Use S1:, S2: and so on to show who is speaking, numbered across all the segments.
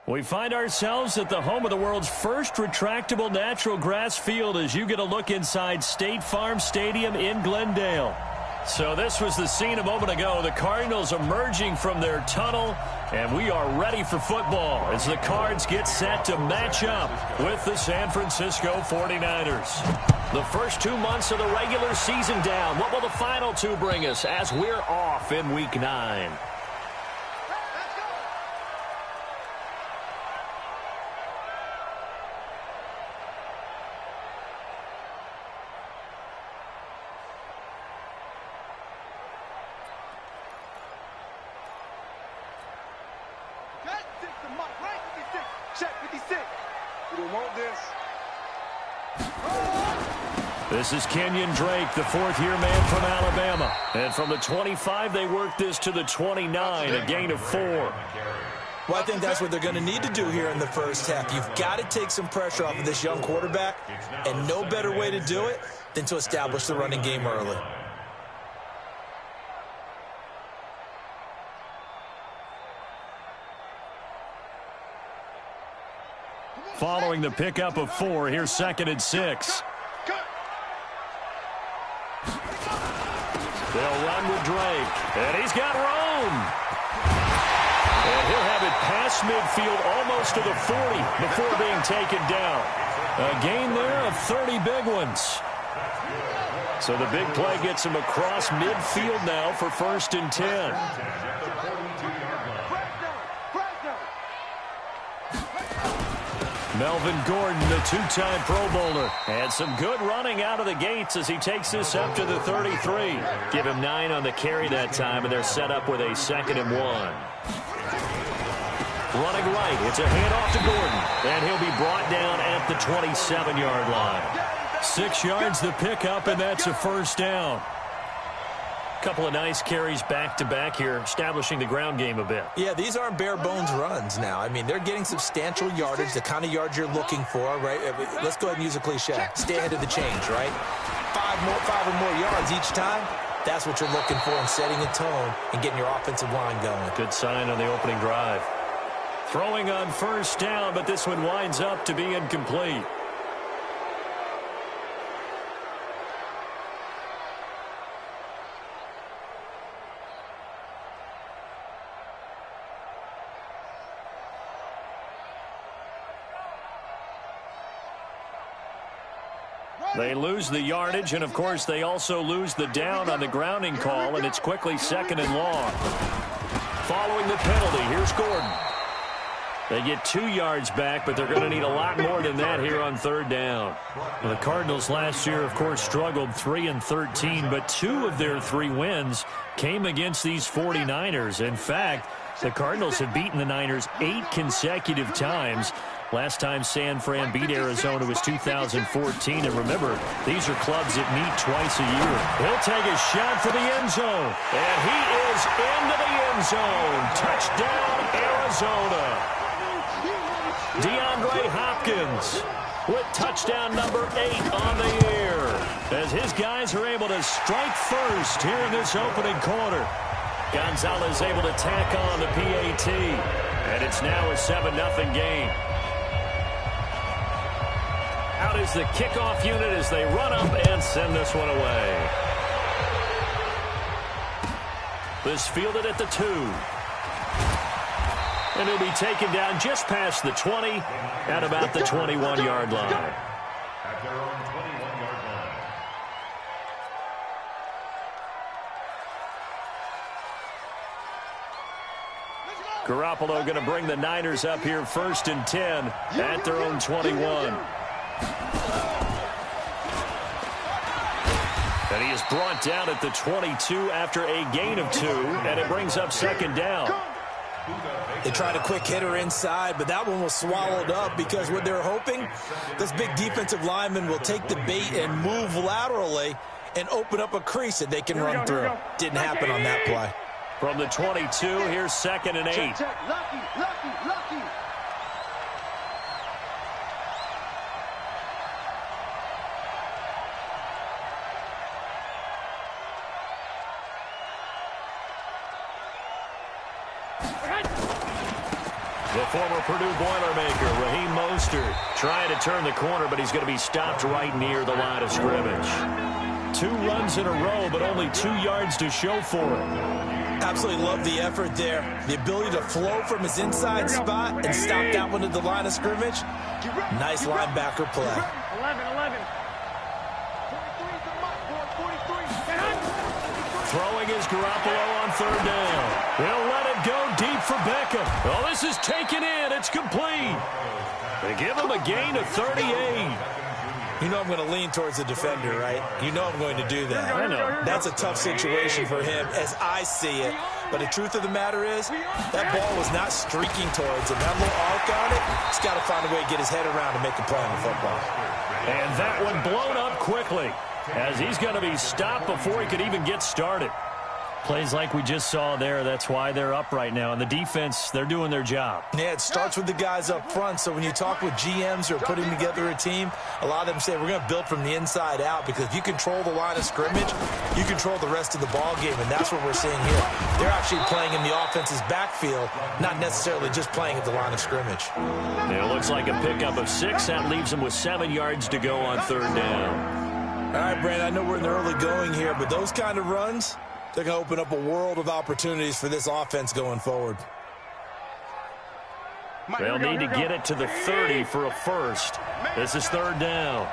S1: We find ourselves at the home of the world's first retractable natural grass field as you get a look inside State Farm Stadium in Glendale. So this was the scene a moment ago. The Cardinals emerging from their tunnel, and we are ready for football as the Cards get set to match up with the San Francisco 49ers. The first 2 months of the regular season down. What will the final two bring us as we're off in Week 9? This is Kenyon Drake, the fourth-year man from Alabama. And from the 25, they work this to the 29, a gain of 4.
S2: Well, I think that's what they're going to need to do here in the first half. You've got to take some pressure off of this young quarterback, and no better way to do it than to establish the running game early.
S1: Following the pickup of 4, here's 2nd and 6. They'll run with Drake, and he's got room. And he'll have it past midfield almost to the 40 before being taken down. A gain there of 30 big ones. So the big play gets him across midfield now for 1st and 10. Melvin Gordon, the two-time Pro Bowler. And some good running out of the gates as he takes this up to the 33. Give him 9 on the carry that time, and they're set up with a 2nd and 1. Running right, it's a handoff to Gordon. And he'll be brought down at the 27-yard line. 6 yards the pickup, and that's a 1st down. Couple of nice carries back-to-back here, establishing the ground game a bit.
S2: Yeah, these aren't bare-bones runs now. I mean, they're getting substantial yardage, the kind of yards you're looking for, right? Let's go ahead and use a cliche. Stay ahead of the change, right? 5 or more yards each time. That's what you're looking for in setting a tone and getting your offensive line going.
S1: Good sign on the opening drive. Throwing on 1st down, but this one winds up to be incomplete. They lose the yardage, and, of course, they also lose the down on the grounding call, and it's quickly 2nd and long. Following the penalty, here's Gordon. They get 2 yards back, but they're going to need a lot more than that here on 3rd down. Well, the Cardinals last year, of course, struggled 3-13, but 2 of their 3 wins came against these 49ers. In fact, the Cardinals have beaten the Niners 8 consecutive times. Last time San Fran beat Arizona was 2014. And remember, these are clubs that meet twice a year. He'll take a shot for the end zone. And he is into the end zone. Touchdown, Arizona. DeAndre Hopkins with touchdown number 8 on the year. As his guys are able to strike first here in this opening quarter. Gonzalez able to tack on the PAT. And it's now a 7-0 game. Out is the kickoff unit as they run up and send this one away. This fielded at the 2. And he'll be taken down just past the 20 at about the 21-yard line. At their own 21-yard line. Garoppolo going to bring the Niners up here 1st and 10 at their own 21. And he is brought down at the 22 after a gain of 2, and it brings up 2nd down.
S2: They tried a quick hitter inside, but that one was swallowed up because what they're hoping, this big defensive lineman will take the bait and move laterally and open up a crease that they can run through. Didn't happen on that play.
S1: From the 22, here's 2nd and 8.
S3: Lucky.
S1: The former Purdue Boilermaker, Raheem Mostert, trying to turn the corner, but he's going to be stopped right near the line of scrimmage. 2 runs in a row, but only 2 yards to show for it.
S2: Absolutely love the effort there. The ability to flow from his inside spot and stop that one at the line of scrimmage. Nice linebacker play.
S3: 11.
S1: Throwing is Garoppolo on 3rd down. He'll let it go deep for Beckham. Oh, this is taken in. It's complete. They give him a gain of 38.
S2: You know I'm going to lean towards the defender, right? You know I'm going to do that.
S1: I know.
S2: That's a tough situation for him as I see it. But the truth of the matter is, that ball was not streaking towards him. That little arc on it, he's got to find a way to get his head around and make a play on the football.
S1: And that one blown up quickly, as he's going to be stopped before he could even get started. Plays like we just saw there, that's why they're up right now. And the defense, they're doing their job.
S2: Yeah, it starts with the guys up front. So when you talk with GMs who are putting together a team, a lot of them say we're going to build from the inside out, because if you control the line of scrimmage, you control the rest of the ball game, and that's what we're seeing here. They're actually playing in the offense's backfield, not necessarily just playing at the line of scrimmage.
S1: It looks like a pickup of 6. That leaves them with 7 yards to go on 3rd down.
S2: All right, Brandon, I know we're in the early going here, but those kind of runs, they're going to open up a world of opportunities for this offense going forward.
S1: They'll need to get it to the 30 for a first. This is 3rd down.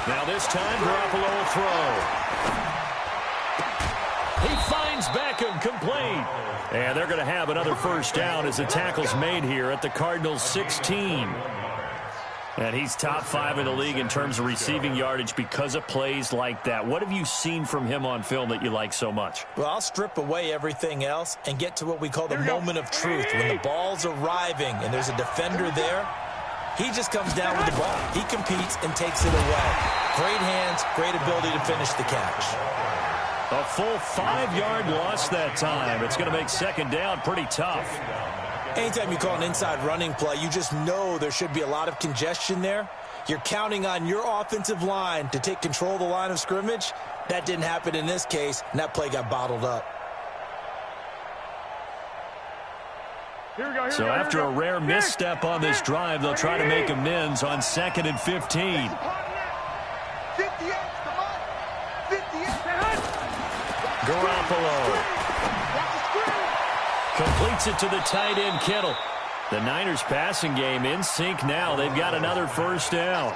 S1: Now this time, Garoppolo will throw. He finds Beckham, complete. And they're going to have another first down as the tackle's made here at the Cardinals' 16. And he's top 5 in the league in terms of receiving yardage because of plays like that. What have you seen from him on film that you like so much?
S2: Well, I'll strip away everything else and get to what we call the moment of truth. When the ball's arriving and there's a defender there, he just comes down with the ball. He competes and takes it away. Great hands, great ability to finish the catch.
S1: A full 5-yard loss that time. It's going to make 2nd down pretty tough.
S2: Anytime you call an inside running play, you just know there should be a lot of congestion there. You're counting on your offensive line to take control of the line of scrimmage. That didn't happen in this case, and that play got bottled up.
S1: So after a rare misstep on this drive, they'll try to make amends on 2nd and 15. Garoppolo completes it to the tight end, Kittle. The Niners passing game in sync now. They've got another first down.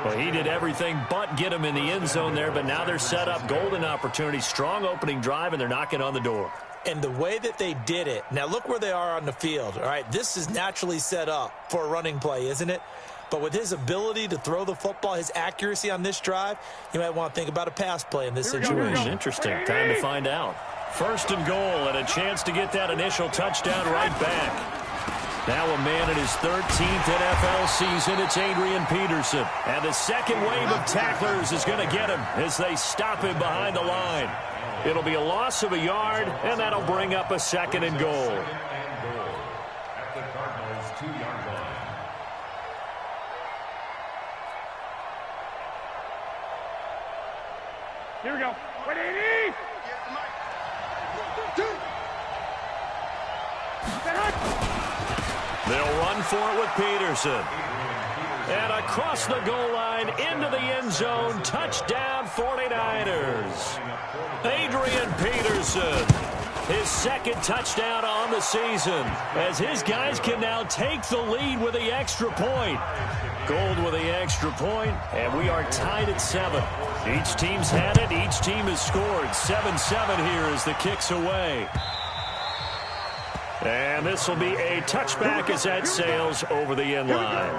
S1: Well, he did everything but get him in the end zone there, but now they're set up. Golden opportunity, strong opening drive, and they're knocking on the door.
S2: And the way that they did it, now look where they are on the field. All right, this is naturally set up for a running play, isn't it? But with his ability to throw the football, his accuracy on this drive, you might want to think about a pass play in this situation.
S1: Interesting. Time to find out. 1st and goal, and a chance to get that initial touchdown right back. Now a man in his 13th NFL season, it's Adrian Peterson. And the second wave of tacklers is going to get him as they stop him behind the line. It'll be a loss of a yard, and that'll bring up a 2nd and goal.
S4: At the Cardinals' 2-yard line.
S3: Here we go. 180.
S1: They'll run for it with Peterson. And across the goal line into the end zone. Touchdown 49ers. Adrian Peterson. His 2nd touchdown on the season. As his guys can now take the lead with the extra point. Gold with the extra point, and we are tied at 7. Each team's had it. Each team has scored. 7-7 here as the kick's away. And this will be a touchback as that sails over the end line.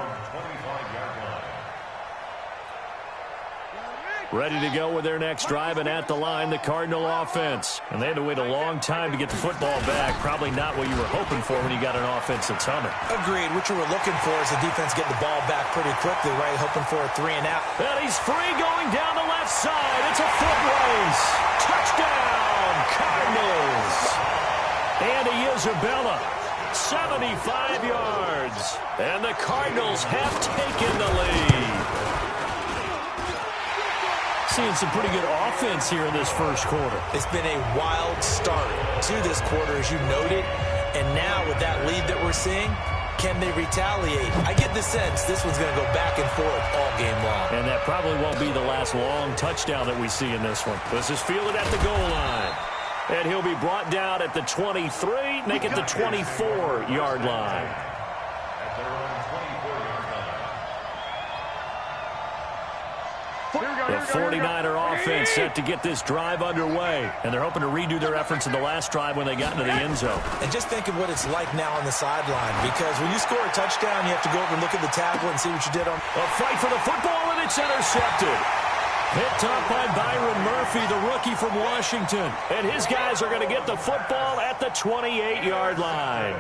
S1: Ready to go with their next drive, and at the line, the Cardinal offense. And they had to wait a long time to get the football back. Probably not what you were hoping for when you got an offense that's humming.
S2: Agreed. What you were looking for is the defense getting the ball back pretty quickly, right? Hoping for a 3 and out.
S1: And he's free going down the left side. It's a foot race. Touchdown, Cardinals. Andy Isabella, 75 yards. And the Cardinals have taken the lead. seeing some pretty good offense here in this first quarter.
S2: It's been a wild start to this quarter, as you noted. And now with that lead that we're seeing, can they retaliate? I get the sense this one's going to go back and forth all game long.
S1: And that probably won't be the last long touchdown that we see in this one. This is fielded at the goal line. And he'll be brought down at the 23, make it the 24-yard line. The 49er offense set to get this drive underway. And they're hoping to redo their efforts in the last drive when they got into the end zone.
S2: And just think of what it's like now on the sideline. Because when you score a touchdown, you have to go over and look at the tackle and see what you did on.
S1: A fight for the football, and it's intercepted. Picked up by Byron Murphy, the rookie from Washington. And his guys are going to get the football at the 28-yard line.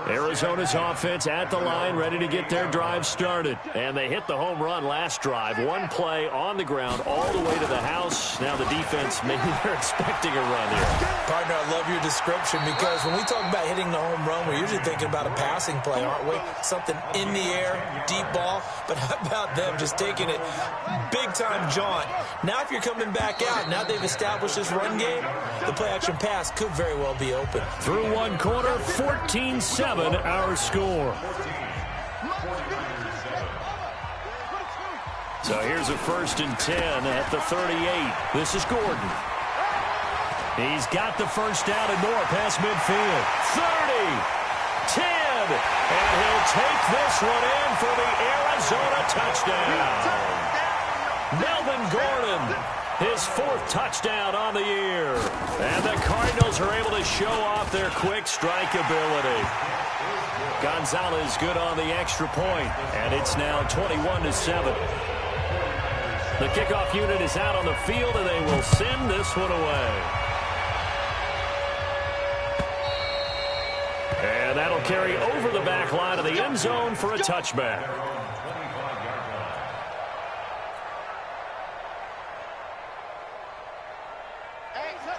S1: Arizona's offense at the line, ready to get their drive started. And they hit the home run last drive. One play on the ground all the way to the house. Now the defense, maybe they're expecting a run here.
S2: Partner, I love your description because when we talk about hitting the home run, we're usually thinking about a passing play, aren't we? Something in the air, deep ball. But how about them just taking it big-time jaunt? Now if you're coming back out, now they've established this run game, the play-action pass could very well be open.
S1: Through one quarter, 14-7 our score. So here's a 1st and 10 at the 38. This is Gordon. He's got the first down and more past midfield. 30, 10, and he'll take this one in for the Arizona touchdown. Melvin Gordon, his 4th touchdown on the year. And the Cardinals are able to show off their quick strike ability. Gonzalez good on the extra point, and it's now 21-7. The kickoff unit is out on the field, and they will send this one away. And that'll carry over the back line of the end zone for a touchback.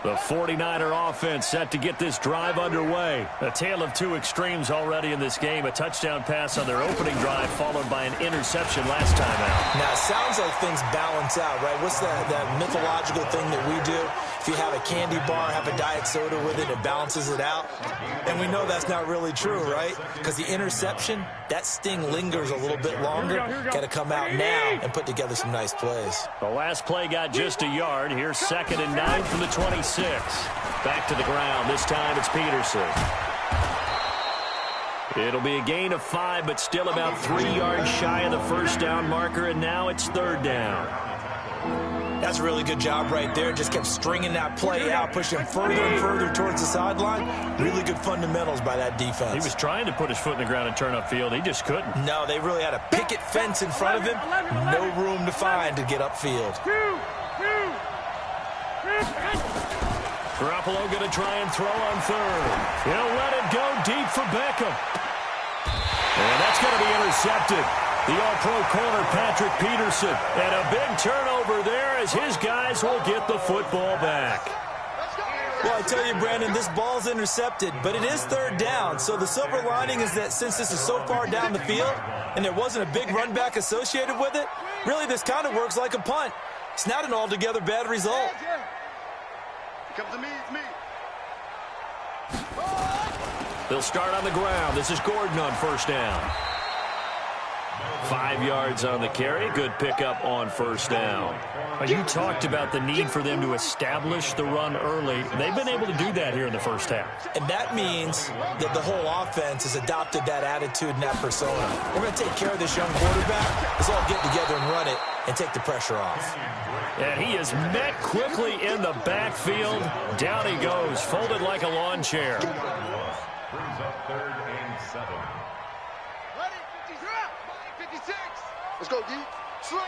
S1: The 49er offense set to get this drive underway. A tale of two extremes already in this game. A touchdown pass on their opening drive followed by an interception last time out.
S2: Now, it sounds like things balance out, right? What's that mythological thing that we do? If you have a candy bar, have a diet soda with it, it balances it out. And we know that's not really true, right? Because the interception, that sting lingers a little bit longer. Got to come out now and put together some nice plays.
S1: The last play got just a yard. Here's 2nd and 9 from the 26. Back to the ground. This time it's Peterson. It'll be a gain of 5, but still about 3 yards shy of the first down marker, and now it's 3rd down.
S2: That's a really good job right there. Just kept stringing that play out, pushing further and further towards the sideline. Really good fundamentals by that defense.
S1: He was trying to put his foot in the ground and turn upfield. He just couldn't.
S2: No, they really had a picket fence in front of him. No room to find to get upfield.
S1: Garoppolo going to try and throw on 3rd. He'll let it go deep for Beckham. And that's going to be intercepted. The all-pro corner, Patrick Peterson. And a big turnover there as his guys will get the football back.
S2: Well, I tell you, Brandon, this ball's intercepted, but it is 3rd down. So the silver lining is that since this is so far down the field and there wasn't a big run back associated with it, really this kind of works like a punt. It's not an altogether bad result.
S3: Come to me, it's me.
S1: They'll start on the ground. This is Gordon on 1st down. 5 yards on the carry. Good pickup on 1st down. You talked about the need for them to establish the run early. They've been able to do that here in the first half.
S2: And that means that the whole offense has adopted that attitude and that persona. We're going to take care of this young quarterback. Let's all get together and run it and take the pressure off.
S1: And he is met quickly in the backfield. Down he goes, folded like a lawn chair.
S4: Brings up 3rd and 7.
S3: Ready? 56. Let's go, D. Slam.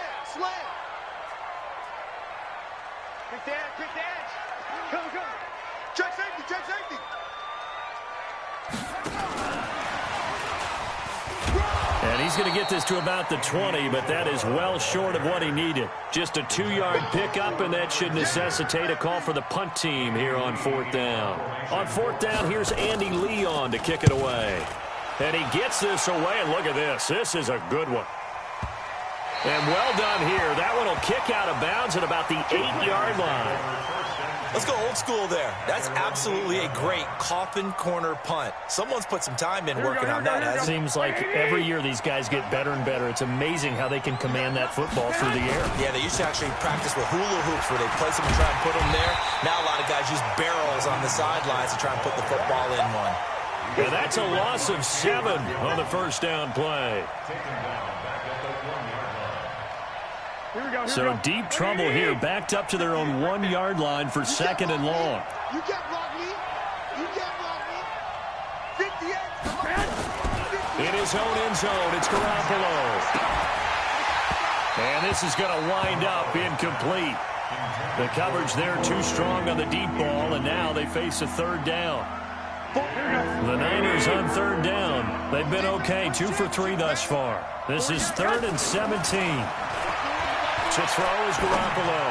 S3: Quick dash. Come. Check safety.
S1: And he's going to get this to about the 20, but that is well short of what he needed. Just a 2-yard pickup, and that should necessitate a call for the punt team here on 4th down. On 4th down, here's Andy Leon to kick it away. And he gets this away, and look at this. This is a good one. And well done here. That one will kick out of bounds at about the 8-yard line.
S2: Let's go old school there. That's absolutely a great coffin corner punt. Someone's put some time in working on that, hasn't it?
S1: Seems like every year these guys get better and better. It's amazing how they can command that football through the air.
S2: Yeah, they used to actually practice with hula hoops where they place them and try and put them there. Now a lot of guys use barrels on the sidelines to try and put the football in one.
S1: And that's a loss of 7 on the first down play. So deep trouble here, backed up to their own 1-yard line for 2nd and long.
S3: You can't block me. You can't block me. 58.
S1: In his own end zone, it's Garoppolo. And this is going to wind up incomplete. The coverage there too strong on the deep ball, and now they face a 3rd down. The Niners on 3rd down. They've been okay, 2 for 3 thus far. This is 3rd and 17. To throw is Garoppolo.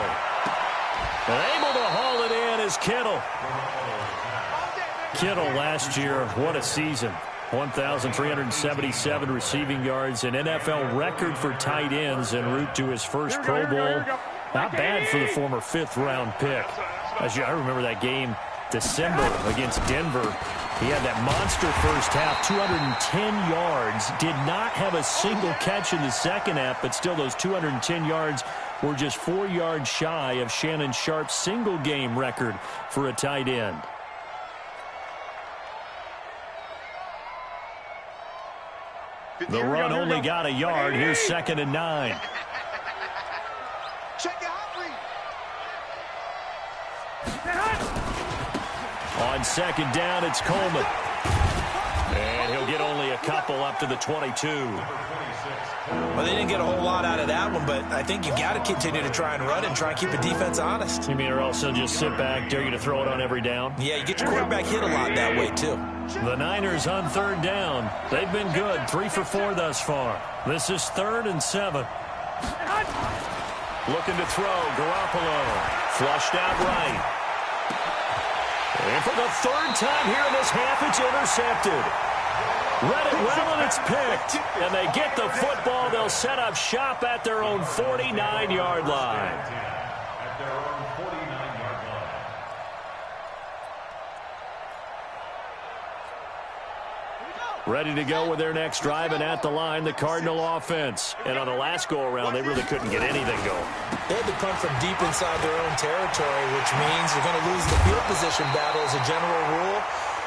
S1: And able to haul it in is Kittle. Kittle last year, what a season. 1,377 receiving yards, an NFL record for tight ends en route to his first Pro Bowl. Not bad for the former 5th-round pick. I remember that game, December against Denver. He had that monster first half, 210 yards. Did not have a single catch in the second half, but still those 210 yards were just 4 yards shy of Shannon Sharp's single-game record for a tight end. The run only got a yard. Here's 2nd and 9.
S3: Check it out, please.
S1: On 2nd down, it's Coleman. And he'll get only a couple up to the 22.
S2: Well, they didn't get a whole lot out of that one, but I think you got to continue to try and run and try and keep the defense honest.
S1: You mean or also just sit back, dare you to throw it on every down?
S2: Yeah, you get your quarterback hit a lot that way, too.
S1: The Niners on 3rd down. They've been good, 3 for 4 thus far. This is 3rd and 7. Looking to throw, Garoppolo. Flushed out right. And for the 3rd time here in this half, it's intercepted. Read it well, and it's picked. And they get the football. They'll set up shop at their own 49-yard line. Ready to go with their next drive, and at the line, the Cardinal offense. And on the last go-around, they really couldn't get anything going.
S2: They had to punt from deep inside their own territory, which means you're going to lose the field position battle as a general rule.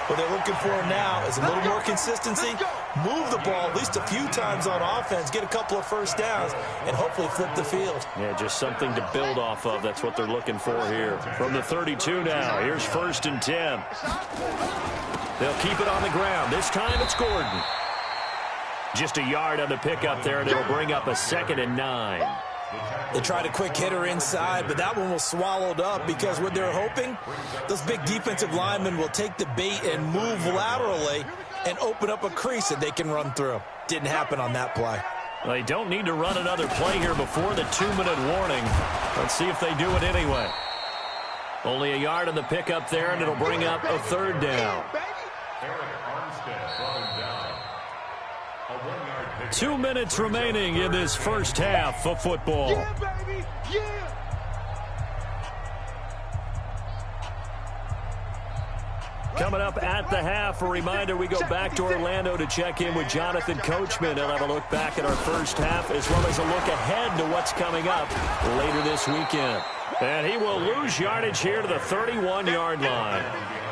S2: What they're looking for now is a little more consistency, move the ball at least a few times on offense, get a couple of first downs, and hopefully flip the field.
S1: Yeah, just something to build off of. That's what they're looking for here. From the 32 now, here's 1st and 10. They'll keep it on the ground. This time it's Gordon. Just a yard on the pickup there, and it'll bring up a 2nd and 9.
S2: They tried a quick hitter inside, but that one was swallowed up because what they're hoping, those big defensive linemen will take the bait and move laterally and open up a crease that they can run through. Didn't happen on that play.
S1: They don't need to run another play here before the 2-minute warning. Let's see if they do it anyway. Only a yard on the pickup there, and it'll bring up a 3rd down. 2 minutes remaining in this first half of football.
S3: Yeah, baby. Yeah.
S1: Coming up at the half, a reminder, we go back to Orlando to check in with Jonathan Coachman. He'll have a look back at our first half as well as a look ahead to what's coming up later this weekend. And he will lose yardage here to the 31-yard line.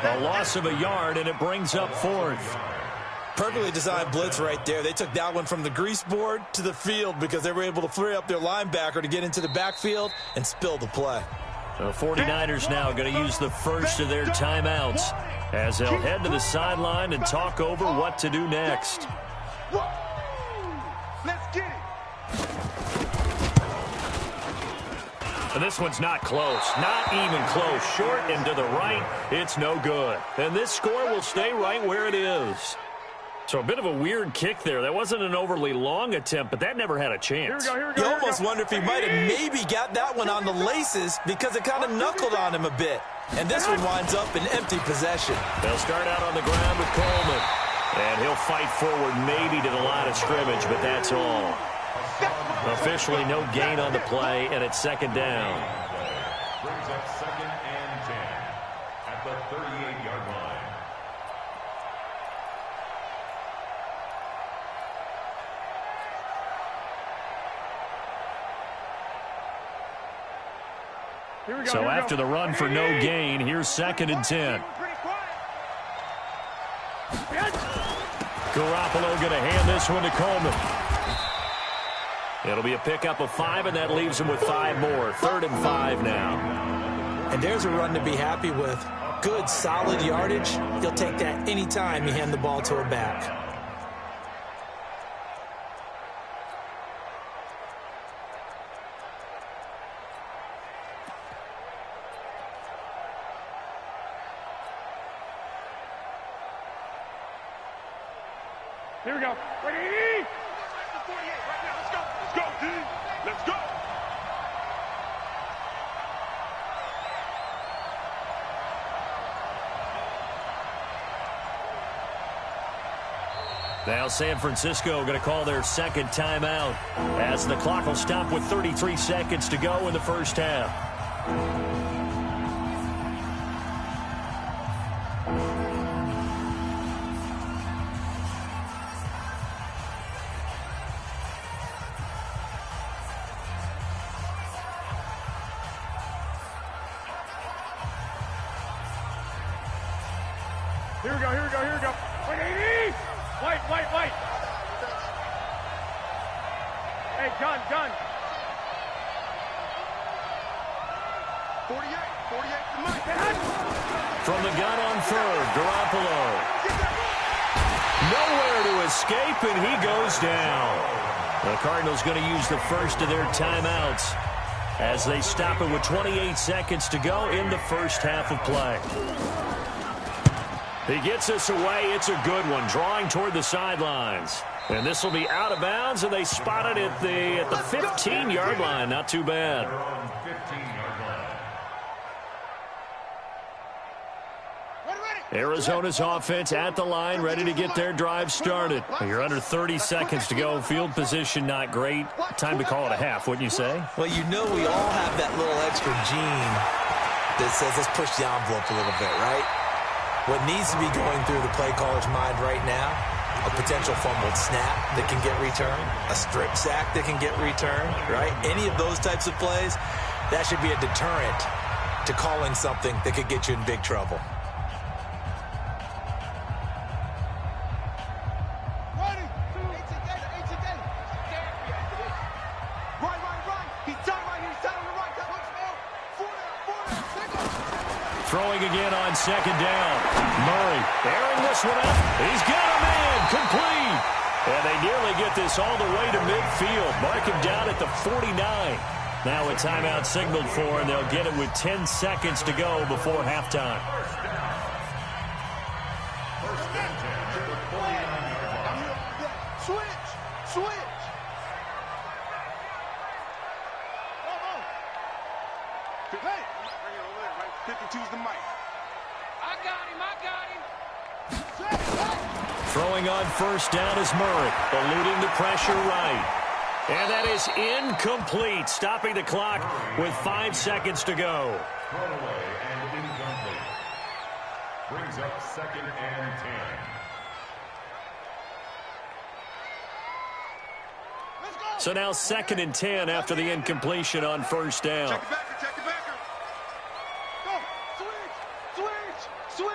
S1: A loss of a yard, and it brings up 4th.
S2: Perfectly designed blitz right there. They took that one from the grease board to the field because they were able to free up their linebacker to get into the backfield and spill the play.
S1: The 49ers now going to use the first of their timeouts as they'll head to the sideline and talk over what to do next.
S3: Let's get it.
S1: And this one's not close. Not even close. Short and to the right. It's no good. And this score will stay right where it is. So a bit of a weird kick there. That wasn't an overly long attempt, but that never had a chance.
S2: You almost wonder if he might have maybe got that one on the laces because it kind of knuckled on him a bit. And this one winds up in empty possession.
S1: They'll start out on the ground with Coleman. And he'll fight forward maybe to the line of scrimmage, but that's all. Officially no gain on the play, and it's second down.
S4: Brings up second and 10 at the 38-yard line.
S1: So after the run for no gain, here's second and 10. Garoppolo going to hand this one to Coleman. It'll be a pickup of 5, and that leaves him with 5 more. 3rd and 5 now.
S2: And there's a run to be happy with. Good, solid yardage. He'll take that anytime you hand the ball to a back.
S3: Here we go. Ready? 48 right now. Let's go. Let's go, D. Let's go.
S1: Now San Francisco going to call their second timeout as the clock will stop with 33 seconds to go in the first half.
S3: Here we go, here we go, here we go. Wait, 80! White. Hey, gun. 48 to Mike.
S1: From the gun on 3rd, Garoppolo. Nowhere to escape, and he goes down. The Cardinals going to use the first of their timeouts as they stop it with 28 seconds to go in the first half of play. He gets this away. It's a good one, drawing toward the sidelines. And this will be out of bounds, and they spot it at the 15-yard line. Not too bad. Arizona's offense at the line, ready to get their drive started. You're under 30 seconds to go. Field position not great. Time to call it a half, wouldn't you say?
S2: Well, you know we all have that little extra gene that says let's push the envelope a little bit, right? What needs to be going through the play caller's mind right now, a potential fumbled snap that can get returned, a strip sack that can get returned, right? Any of those types of plays, that should be a deterrent to calling something that could get you in big trouble.
S1: Throwing again on second down. Murray airing this one up. He's got a man complete. And they nearly get this all the way to midfield. Mark him down at the 49. Now a timeout signaled for, and they'll get it with 10 seconds to go before halftime.
S3: Switch. 52's the mic. I got him.
S1: Throwing on first down is Murray, eluding the pressure right. And that is incomplete, stopping the clock with 5 seconds to go.
S4: Throwaway and incomplete. Brings up second and 10.
S3: Let's go.
S1: So now second and 10 after the incompletion on first down.
S3: Check the backer. Go. Switch.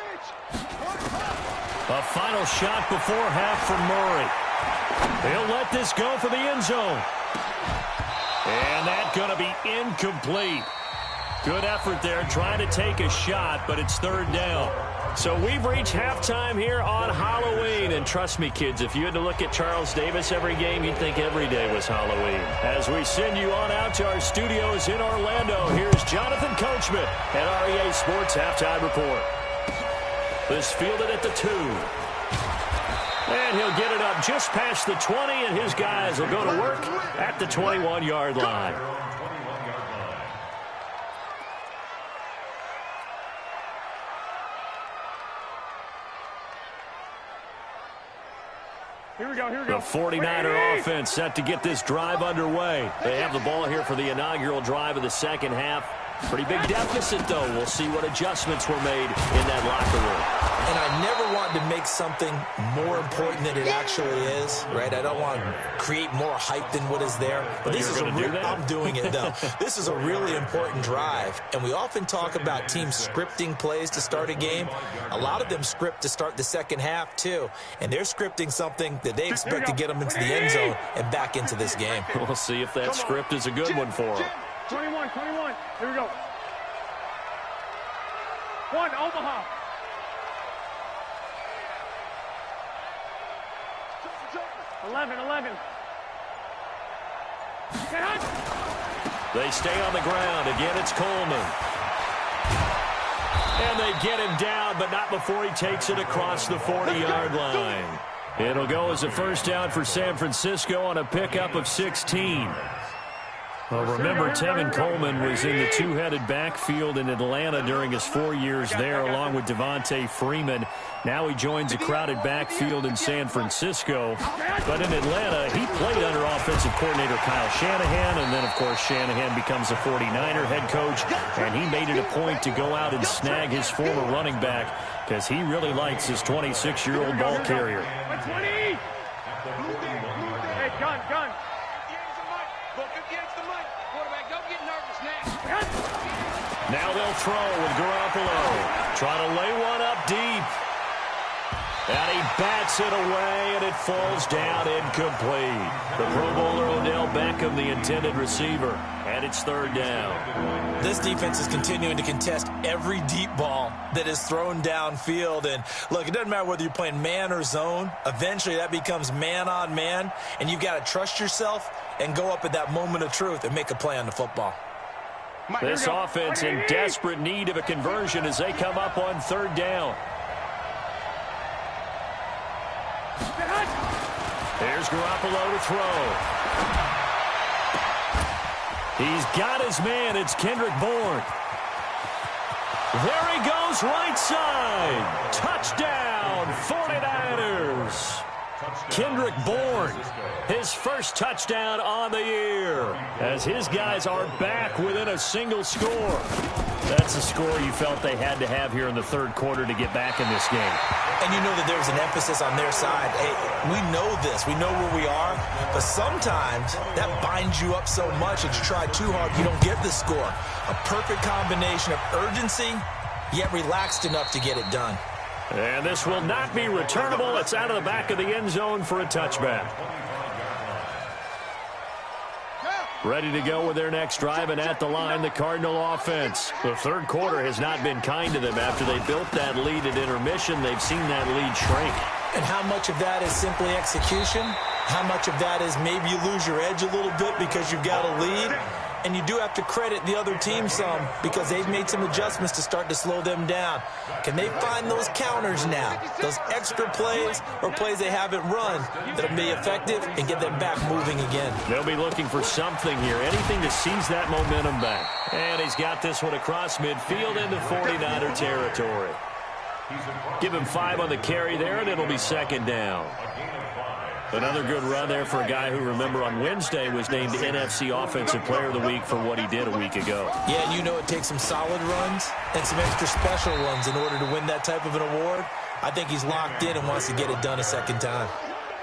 S1: A final shot before half from Murray. He'll let this go for the end zone. And that's going to be incomplete. Good effort there trying to take a shot, but it's third down. So we've reached halftime here on Halloween. And trust me, kids, if you had to look at Charles Davis every game, you'd think every day was Halloween. As we send you on out to our studios in Orlando, here's Jonathan Coachman at REA Sports Halftime Report. This fielded at the 2. And he'll get it up just past the 20, and his guys will go to work at the 21-yard line.
S3: Here we go.
S1: The 49er offense set to get this drive underway. They have the ball here for the inaugural drive of the second half. Pretty big deficit, though. We'll see what adjustments were made in that locker room.
S2: And I never want to make something more important than it actually is, right? I don't want to create more hype than what is there. But this is I'm doing it, though. This is a really important drive. And we often talk about teams scripting plays to start a game. A lot of them script to start the second half, too. And they're scripting something that they expect to get them into the end zone and back into this game.
S1: We'll see if that script is a good one for them.
S3: 21. Here we go. 1, Omaha. Eleven.
S1: They stay on the ground. Again, it's Coleman. And they get him down, but not before he takes it across the 40-yard line. It'll go as a first down for San Francisco on a pickup of 16. Well, remember, Tevin Coleman was in the two-headed backfield in Atlanta during his 4 years there, along with Devontae Freeman. Now he joins a crowded backfield in San Francisco. But in Atlanta, he played under offensive coordinator Kyle Shanahan, and then, of course, Shanahan becomes a 49er head coach, and he made it a point to go out and snag his former running back because he really likes his 26-year-old ball carrier.
S3: 20! Hey, gun.
S1: Now they'll throw with Garoppolo. Trying to lay one up deep. And he bats it away, and it falls down incomplete. The Pro Bowler Odell Beckham, the intended receiver. And it's third down.
S2: This defense is continuing to contest every deep ball that is thrown downfield. And, look, it doesn't matter whether you're playing man or zone. Eventually, that becomes man-on-man. And you've got to trust yourself and go up at that moment of truth and make a play on the football.
S1: This offense in desperate need of a conversion as they come up on third down. Here's Garoppolo to throw. He's got his man. It's Kendrick Bourne. There he goes, right side. Touchdown, 49ers. Kendrick Bourne, his first touchdown on the year, as his guys are back within a single score. That's a score you felt they had to have here in the third quarter to get back in this game.
S2: And you know that there's an emphasis on their side. Hey, we know this. We know where we are. But sometimes that binds you up so much that you try too hard, you don't get the score. A perfect combination of urgency, yet relaxed enough to get it done.
S1: And this will not be returnable. It's out of the back of the end zone for a touchback. Ready to go with their next drive, and at the line, the Cardinal offense. The third quarter has not been kind to them. After they built that lead at intermission, they've seen that lead shrink.
S2: And how much of that is simply execution? How much of that is maybe you lose your edge a little bit because you've got a lead? And you do have to credit the other team some because they've made some adjustments to start to slow them down. Can they find those counters now, those extra plays or plays they haven't run that'll be effective and get them back moving again?
S1: They'll be looking for something here, anything to seize that momentum back. And he's got this one across midfield into 49er territory. Give him 5 on the carry there, and it'll be second down. Another good run there for a guy who, remember, on Wednesday was named NFC Offensive Player of the Week for what he did a week ago.
S2: Yeah, and you know it takes some solid runs and some extra special runs in order to win that type of an award. I think he's locked in and wants to get it done a second time.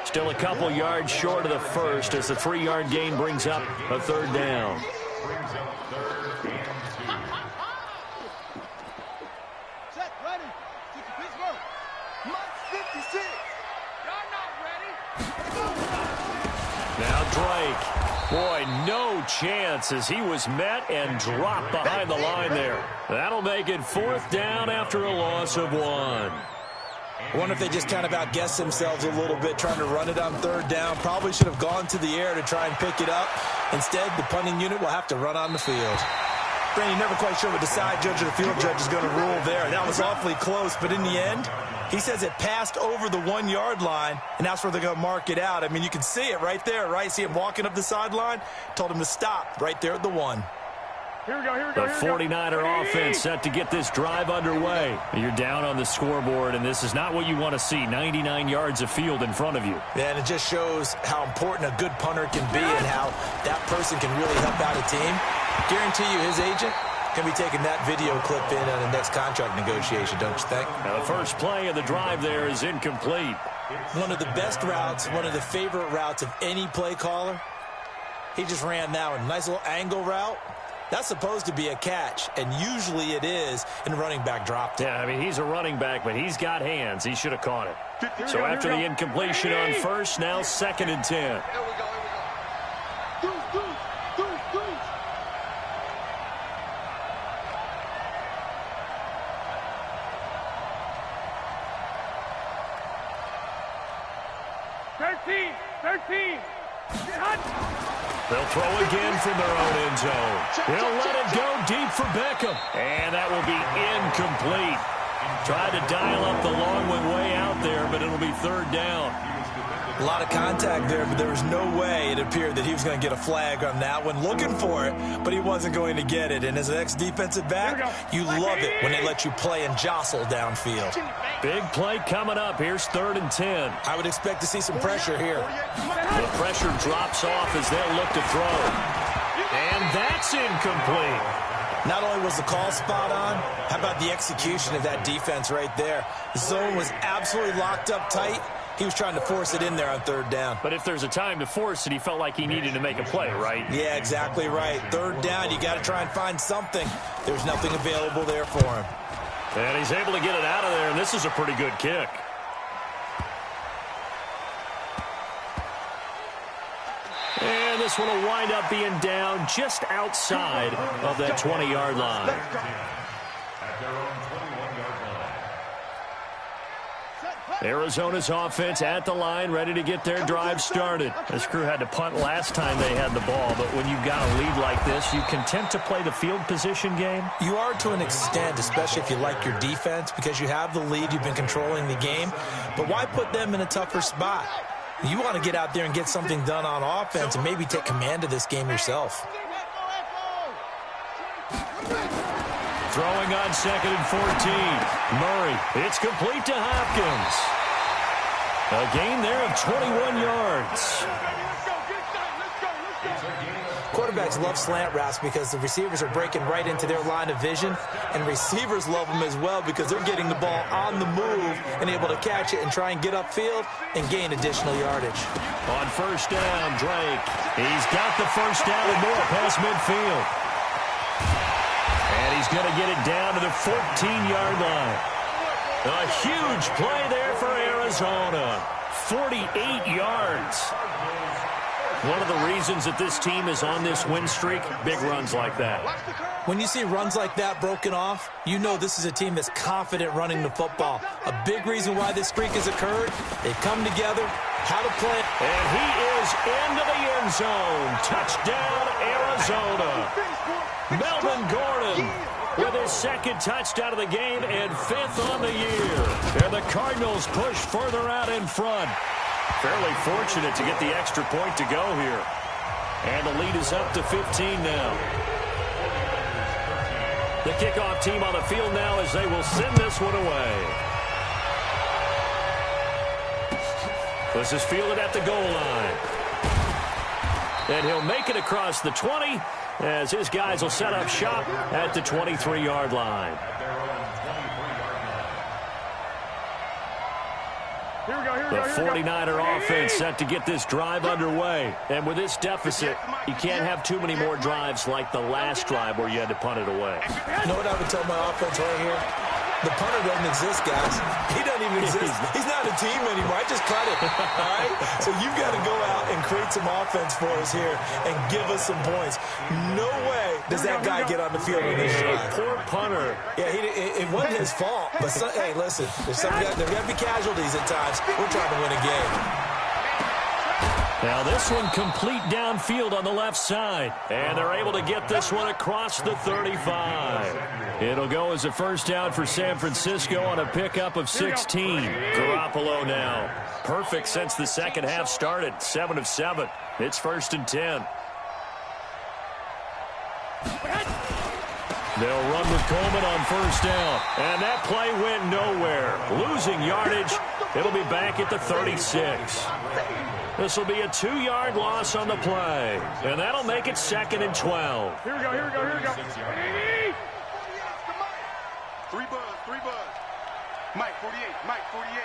S1: Still a couple yards short of the first as the 3-yard gain brings up a third down.
S5: Set, ready. Pittsburgh. Mike 56.
S1: Now Drake. Boy, no chance as he was met and dropped behind the line there. That'll make it fourth down after a loss of 1.
S2: I wonder if they just kind of outguessed themselves a little bit trying to run it on third down. Probably should have gone to the air to try and pick it up. Instead, the punting unit will have to run on the field. Brandon, you're never quite sure what the side judge or the field judge is going to rule there. That was awfully close, but in the end, he says it passed over the 1-yard line, and that's where they're going to mark it out. I mean, you can see it right there, right? See him walking up the sideline? Told him to stop right there at the 1.
S1: The 49er offense set to get this drive underway. You're down on the scoreboard, and this is not what you want to see. 99 yards of field in front of you.
S2: Yeah, and it just shows how important a good punter can be and how that person can really help out a team. Guarantee you his agent can be taking that video clip in on the next contract negotiation, don't you think?
S1: Now the first play of the drive there is incomplete.
S2: One of the best routes, one of the favorite routes of any play caller. He just ran that one. Nice little angle route. That's supposed to be a catch, and usually it is, and the running back dropped it.
S1: Yeah, I mean, he's a running back, but he's got hands. He should have caught it. So after the incompletion on first, now 2nd and 10.
S5: Here we go. Deuce. 13.
S1: They'll throw again from their own end zone. They'll let it go deep for Beckham. And that will be incomplete. Tried to dial up the long one way out there, but it'll be 3rd down.
S2: A lot of contact there, but there was no way it appeared that he was going to get a flag on that one. Looking for it, but he wasn't going to get it. And as an ex-defensive back, you love it when they let you play and jostle downfield.
S1: Big play coming up. Here's 3rd and 10.
S2: I would expect to see some pressure here.
S1: The pressure drops off as they'll look to throw. And that's incomplete.
S2: Not only was the call spot on, how about the execution of that defense right there? The zone was absolutely locked up tight. He was trying to force it in there on 3rd down.
S1: But if there's a time to force it, he felt like he needed to make a play, right?
S2: Yeah, exactly right. 3rd down, you got to try and find something. There's nothing available there for him.
S1: And he's able to get it out of there, and this is a pretty good kick. And this one will wind up being down just outside of that 20-yard line.
S4: At their own 21-yard line.
S1: Arizona's offense at the line, ready to get their drive started. This crew had to punt last time they had the ball, but when you've got a lead like this, you content to play the field position game?
S2: You are to an extent, especially if you like your defense, because you have the lead, you've been controlling the game. But why put them in a tougher spot? You want to get out there and get something done on offense and maybe take command of this game yourself.
S1: Throwing on 2nd and 14. Murray, it's complete to Hopkins. A gain there of 21 yards.
S2: Quarterbacks love slant routes because the receivers are breaking right into their line of vision, and receivers love them as well because they're getting the ball on the move and able to catch it and try and get upfield and gain additional yardage.
S1: On 1st down, Drake. He's got the 1st down and more past midfield. And he's going to get it down to the 14-yard line. A huge play there for Arizona. 48 yards. One of the reasons that this team is on this win streak, big runs like that.
S2: When you see runs like that broken off, you know this is a team that's confident running the football. A big reason why this streak has occurred, they come together, how to play.
S1: And he is into the end zone. Touchdown, Arizona. Melvin Gordon with his 2nd touchdown of the game and 5th on the year. And the Cardinals push further out in front. Fairly fortunate to get the extra point to go here. And the lead is up to 15 now. The kickoff team on the field now as they will send this one away. This is fielded at the goal line. And he'll make it across the 20 as his guys will set up shop at the 23-yard line. The 49er offense set to get this drive underway. And with this deficit, you can't have too many more drives like the last drive where you had to punt it away.
S2: You know what I would tell my offense right here? The punter doesn't exist, guys. He doesn't even exist. He's not a team anymore. I just cut it, all right? So you've got to go out and create some offense for us here and give us some points. No way does that guy get on the field on this drive.
S1: Poor punter.
S2: Yeah, it wasn't his fault. But, hey, listen, there's got to be casualties at times. We're trying to win a game.
S1: Now this one complete downfield on the left side. And they're able to get this one across the 35. It'll go as a 1st down for San Francisco on a pickup of 16. Garoppolo now. Perfect since the 2nd half started. 7 of 7. It's 1st and 10. They'll run with Coleman on first down. And that play went nowhere. Losing yardage. It'll be back at the 36. This will be a 2-yard loss on the play. And that'll make it 2nd and 12.
S3: Here we go, here we go, here we go.
S5: Three buzz. Mike, 48, Mike, 48.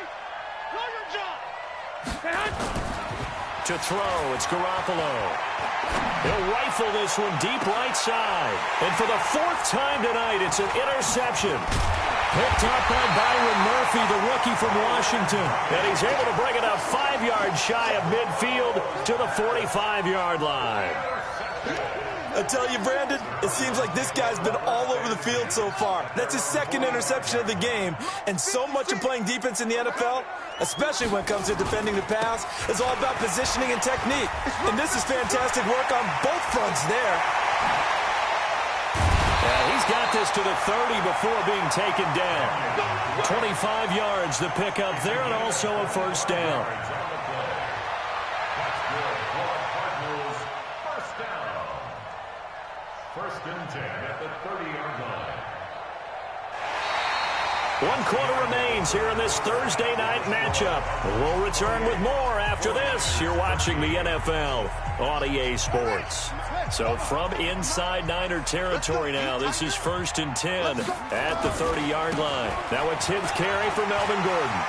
S5: Lawyer job.
S1: To throw, it's Garoppolo. He'll rifle this one deep right side. And for the 4th time tonight, it's an interception. Picked up by Byron Murphy, the rookie from Washington. And he's able to bring it up 5 yards shy of midfield to the 45-yard line.
S2: I tell you, Brandon, it seems like this guy's been all over the field so far. That's his 2nd interception of the game. And so much of playing defense in the NFL, especially when it comes to defending the pass, is all about positioning and technique. And this is fantastic work on both fronts there.
S1: Yeah, he's got this to the 30 before being taken down. 25 yards the pickup there, and also a first down.
S4: First and 10 at the 30-yard line.
S1: 1 quarter remains here in this Thursday night matchup. We'll return with more after this. You're watching the NFL on EA Sports. So from inside Niner territory now, this is 1st and 10 at the 30-yard line. Now a 10th carry for Melvin Gordon.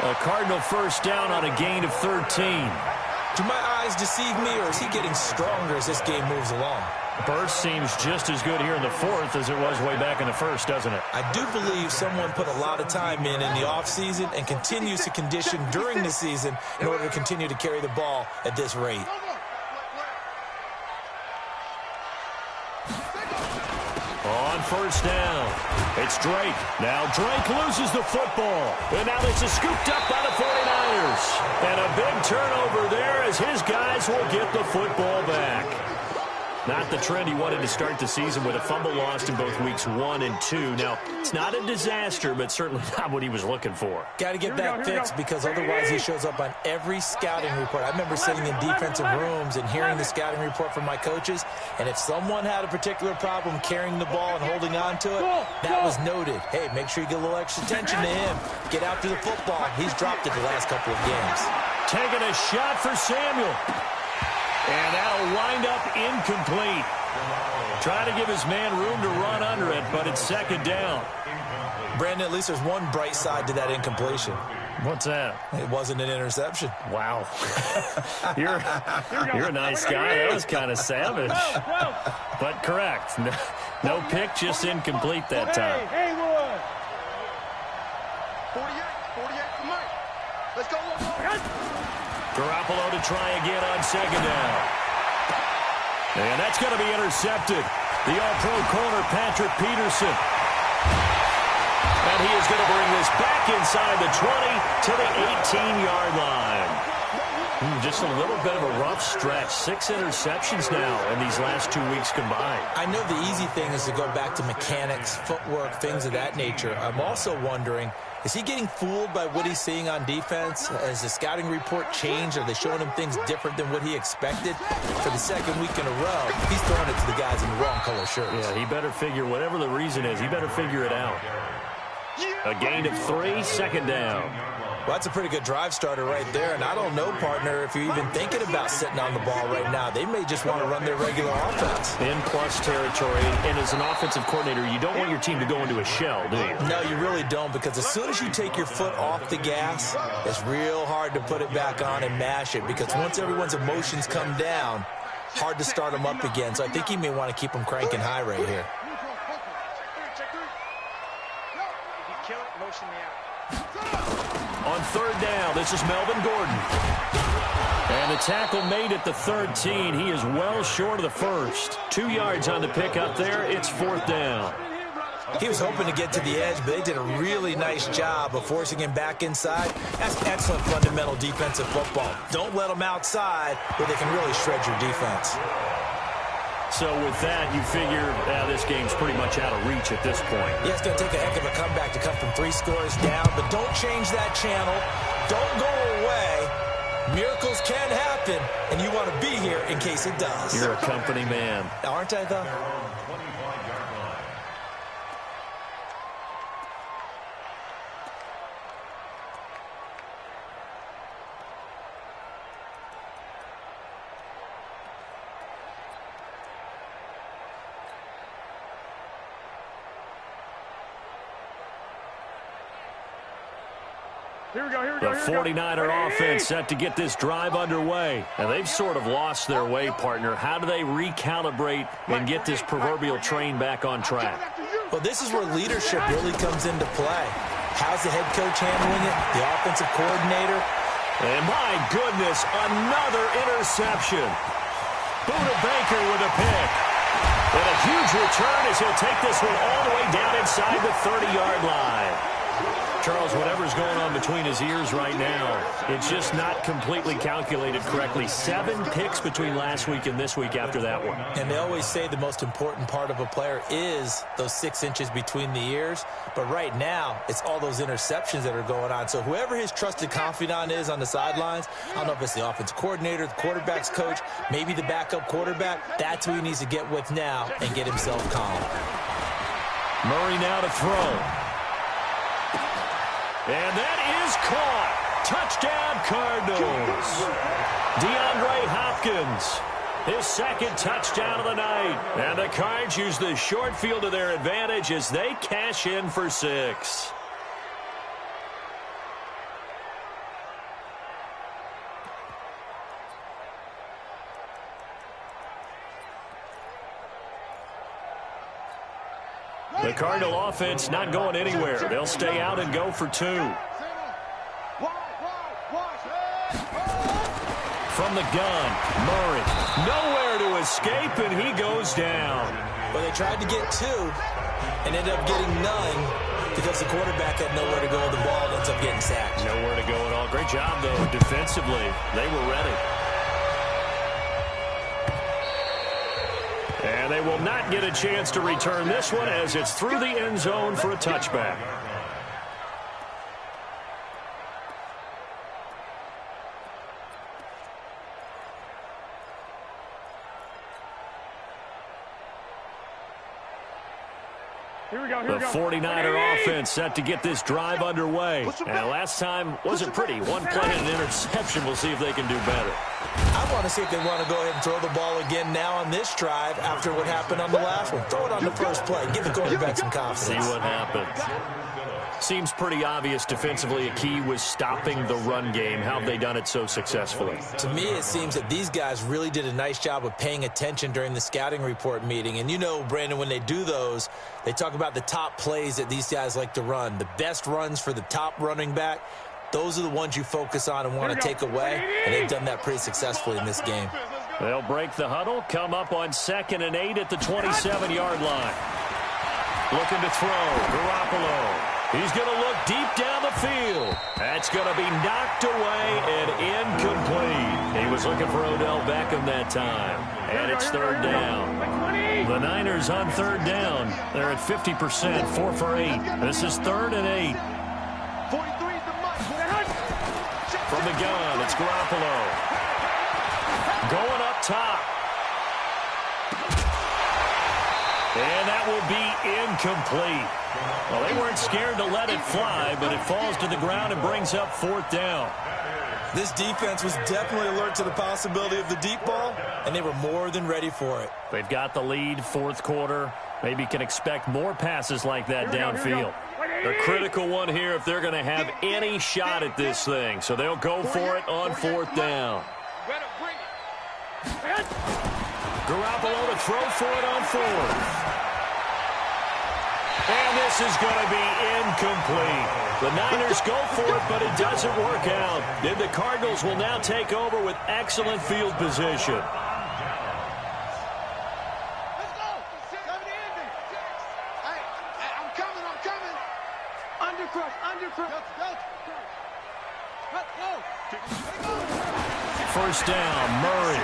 S1: A Cardinal first down on a gain of 13.
S2: Do my eyes deceive me, or is he getting stronger as this game moves along?
S1: Burst seems just as good here in the 4th as it was way back in the 1st, doesn't it?
S2: I do believe someone put a lot of time in the offseason and continues to condition during the season in order to continue to carry the ball at this rate.
S1: On first down, it's Drake. Now Drake loses the football. And now this is scooped up by the 49ers. And a big turnover there as his guys will get the football back. Not the trend he wanted to start the season with a fumble lost in both weeks 1 and 2. Now, it's not a disaster, but certainly not what he was looking for.
S2: Got to get that fixed because otherwise he shows up on every scouting report. I remember sitting in defensive rooms and hearing the scouting report from my coaches, and if someone had a particular problem carrying the ball and holding on to it, that was noted. Hey, make sure you get a little extra attention to him. Get after the football. He's dropped it the last couple of games.
S1: Taking a shot for Samuel. And that'll wind up incomplete. Trying to give his man room to run under it, but it's 2nd down.
S2: Brandon, at least there's one bright side to that incompletion.
S1: What's that?
S2: It wasn't an interception.
S1: Wow. You're a nice guy. That was kind of savage. But correct. No pick, just incomplete that time.
S3: Hey,
S5: 48, come on. Let's go.
S1: Garoppolo to try again on 2nd down. And that's going to be intercepted. The all-pro corner, Patrick Peterson. And he is going to bring this back inside the 20 to the 18-yard line. Just a little bit of a rough stretch. 6 interceptions now in these last 2 weeks combined.
S2: I know the easy thing is to go back to mechanics, footwork, things of that nature. I'm also wondering, is he getting fooled by what he's seeing on defense? Has the scouting report changed? Are they showing him things different than what he expected? For the 2nd week in a row, he's throwing it to the guys in the wrong color shirts.
S1: Yeah, he better figure, whatever the reason is, he better figure it out. A gain of 3, 2nd down.
S2: Well, that's a pretty good drive starter right there. And I don't know, partner, if you're even thinking about sitting on the ball right now. They may just want to run their regular offense.
S1: In plus territory. And as an offensive coordinator, you don't want your team to go into a shell, do you?
S2: No, you really don't, because as soon as you take your foot off the gas, it's real hard to put it back on and mash it, because once everyone's emotions come down, hard to start them up again. So I think he may want to keep them cranking high right here.
S1: On 3rd down, this is Melvin Gordon. And the tackle made at the 13. He is well short of the 1st. 2 yards on the pickup there. It's 4th down.
S2: He was hoping to get to the edge, but they did a really nice job of forcing him back inside. That's excellent fundamental defensive football. Don't let them outside where they can really shred your defense.
S1: So with that, you figure this game's pretty much out of reach at this point.
S2: Yeah, it's going to take a heck of a comeback to come from 3 scores down, but don't change that channel. Don't go away. Miracles can happen, and you want to be here in case it does.
S1: You're a company man.
S2: Aren't I, though?
S3: Here we go, here we
S1: The
S3: go, here we go.
S1: 49er offense set to get this drive underway. And they've sort of lost their way, partner. How do they recalibrate and get this proverbial train back on track?
S2: Well, this is where leadership really comes into play. How's the head coach handling it? The offensive coordinator?
S1: And my goodness, another interception. Buda Baker with a pick. And a huge return as he'll take this one all the way down inside the 30-yard line. Charles, whatever's going on between his ears right now, it's just not completely calculated correctly. 7 picks between last week and this week after that one.
S2: And they always say the most important part of a player is those 6 inches between the ears. But right now, it's all those interceptions that are going on. So whoever his trusted confidant is on the sidelines, I don't know if it's the offensive coordinator, the quarterback's coach, maybe the backup quarterback, that's who he needs to get with now and get himself calm.
S1: Murray now to throw. And that is caught. Touchdown, Cardinals. DeAndre Hopkins, his second touchdown of the night. And the Cards use the short field to their advantage as they cash in for 6. The Cardinal offense not going anywhere. They'll stay out and go for 2. From the gun, Murray. Nowhere to escape, and he goes down.
S2: Well, they tried to get 2 and ended up getting none because the quarterback had nowhere to go with the ball and ends up getting sacked.
S1: Nowhere to go at all. Great job, though, defensively. They were ready. And they will not get a chance to return this one as it's through the end zone for a touchback. The 49er offense set to get this drive underway. And last time wasn't pretty. One play and an interception. We'll see if they can do better.
S2: I want to see if they want to go ahead and throw the ball again now on this drive after what happened on the last one. Throw it on the first play. Give the quarterback some confidence.
S1: See what happens. Seems pretty obvious defensively a key was stopping the run game. How have they done it so successfully?
S2: To me, it seems that these guys really did a nice job of paying attention during the scouting report meeting. And you know, Brandon, when they do those, they talk about the top plays that these guys like to run. The best runs for the top running back, those are the ones you focus on and want to take away. And they've done that pretty successfully in this game.
S1: They'll break the huddle, come up on 2nd and 8 at the 27-yard line. Looking to throw, Garoppolo. He's going to look deep down the field. That's going to be knocked away and incomplete. He was looking for Odell Beckham that time. And it's 3rd down. The Niners on 3rd down. They're at 50%, 4 for 8. This is 3rd and 8. From the gun, it's Garoppolo. Going up top. And that will be incomplete. Well, they weren't scared to let it fly, but it falls to the ground and brings up 4th down.
S2: This defense was definitely alert to the possibility of the deep ball, and they were more than ready for it.
S1: They've got the lead, 4th quarter. Maybe can expect more passes like that downfield. A critical one here if they're going to have any shot at this thing. So they'll go for it on 4th down. Garoppolo to throw for it on 4th. And this is going to be incomplete. The Niners go for it, but it doesn't work out. And the Cardinals will now take over with excellent field position.
S5: Let's go. 7 ending. Hey, I'm coming. Undercrush. Let's go.
S1: First down, Murray.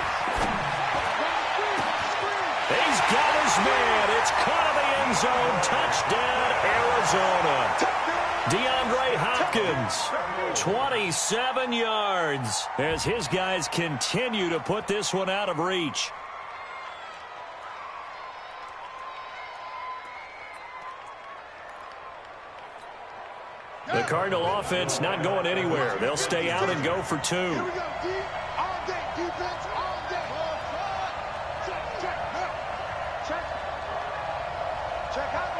S1: He's got his man. It's caught in the end zone. Touchdown, Arizona. DeAndre Hopkins, 27 yards as his guys continue to put this one out of reach. The Cardinal offense not going anywhere. They'll stay out and go for 2.
S5: Here we go, D. All day, defense, all day. Check, check, check. Check out.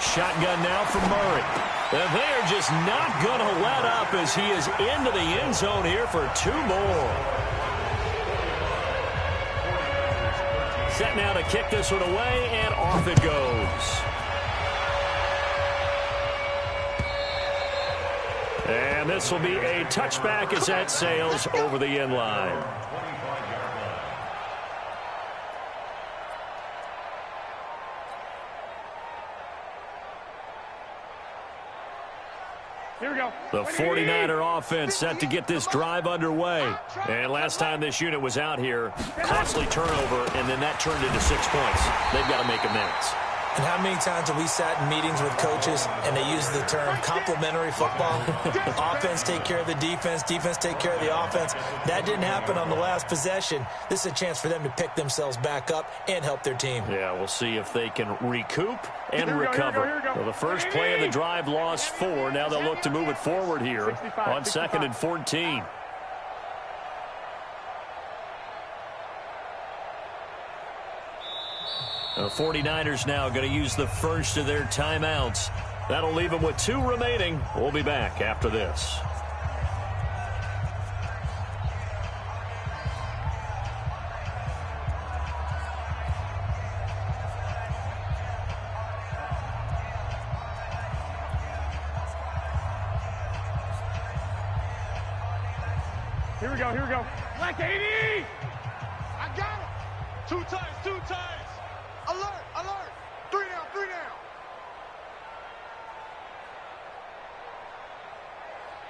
S1: Shotgun now for Murray. And they are just not going to let up as he is into the end zone here for 2 more. Set now to kick this one away, and off it goes. And this will be a touchback as that sails over the end line.
S3: Here we go.
S1: The 49er offense set to get this drive underway. And last time this unit was out here, costly turnover, and then that turned into 6 points. They've got to make amends.
S2: And how many times have we sat in meetings with coaches and they use the term complementary football? Offense take care of the defense, defense take care of the offense. That didn't happen on the last possession. This is a chance for them to pick themselves back up and help their team.
S1: Yeah, we'll see if they can recoup and recover. Well, the first play of the drive lost 4. Now they'll look to move it forward here on 2nd and 14. The 49ers now going to use the first of their timeouts. That'll leave them with 2 remaining. We'll be back after this.
S3: Here we go, here we go. Black 80!
S5: I got it. 2 times, 2 times. Alert, alert. 3 down, 3 down.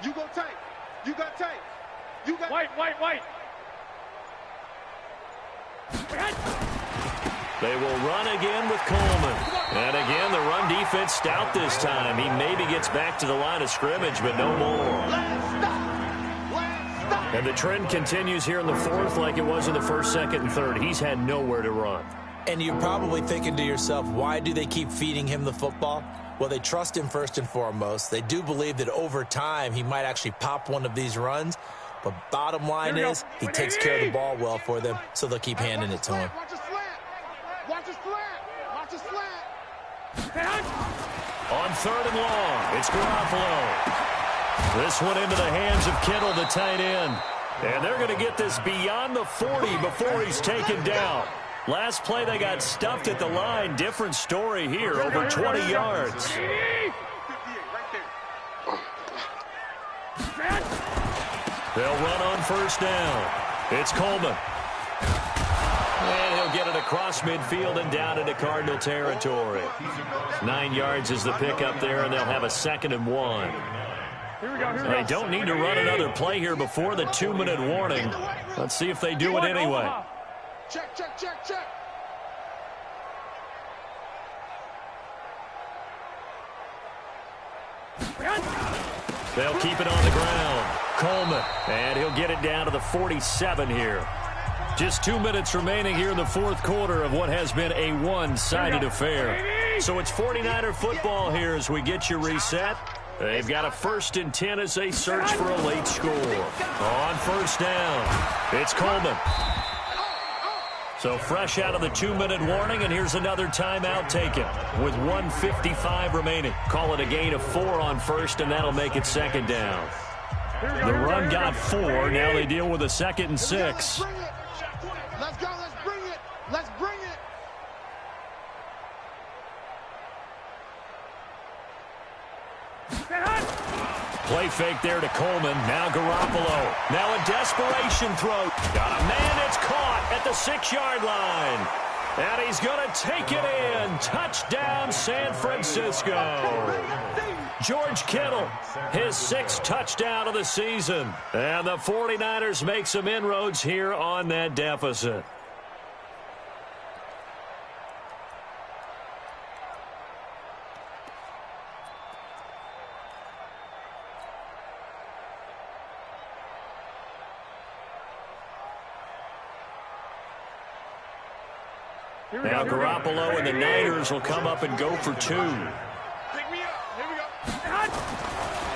S5: You go tight. You got tight. You got
S3: White.
S1: They will run again with Coleman. And again, the run defense stout this time. He maybe gets back to the line of scrimmage, but no more.
S5: Last stop. Last stop.
S1: And the trend continues here in the 4th like it was in the 1st, 2nd, and 3rd. He's had nowhere to run.
S2: And you're probably thinking to yourself, why do they keep feeding him the football? Well, they trust him first and foremost. They do believe that over time he might actually pop one of these runs. But bottom line is he takes care of the ball well for them, so they'll keep handing it to him.
S5: Watch a slant. Watch a slant. Watch a slant.
S1: On 3rd and long, it's Garoppolo. This one into the hands of Kittle, the tight end. And they're going to get this beyond the 40 before he's taken down. Last play, they got stuffed at the line. Different story here, over 20 yards. They'll run on 1st down. It's Coleman. And he'll get it across midfield and down into Cardinal territory. 9 yards is the pickup there, and they'll have a 2nd and 1.
S3: Here we go.
S1: They don't need to run another play here before the 2-minute warning. Let's see if they do it anyway.
S5: Check, check, check, check.
S1: They'll keep it on the ground. Coleman, and he'll get it down to the 47 here. Just 2 minutes remaining here in the 4th quarter of what has been a one-sided affair. So it's 49er football here as we get you reset. They've got a 1st and 10 as they search for a late score. On 1st down, it's Coleman. So fresh out of the 2-minute warning, and here's another timeout taken with 1:55 remaining. Call it a gain of 4 on 1st, and that'll make it 2nd down. The run got 4. Now they deal with a 2nd and 6.
S5: Let's go. Let's bring it. Let's bring it.
S1: Play fake there to Coleman. Now Garoppolo. Now a desperation throw. Got a man. It's caught at the 6-yard line. And he's going to take it in. Touchdown, San Francisco. George Kittle, his 6th touchdown of the season. And the 49ers make some inroads here on that deficit. Now Garoppolo and the Niners will come up and go for 2.
S3: Pick me up. Here we go.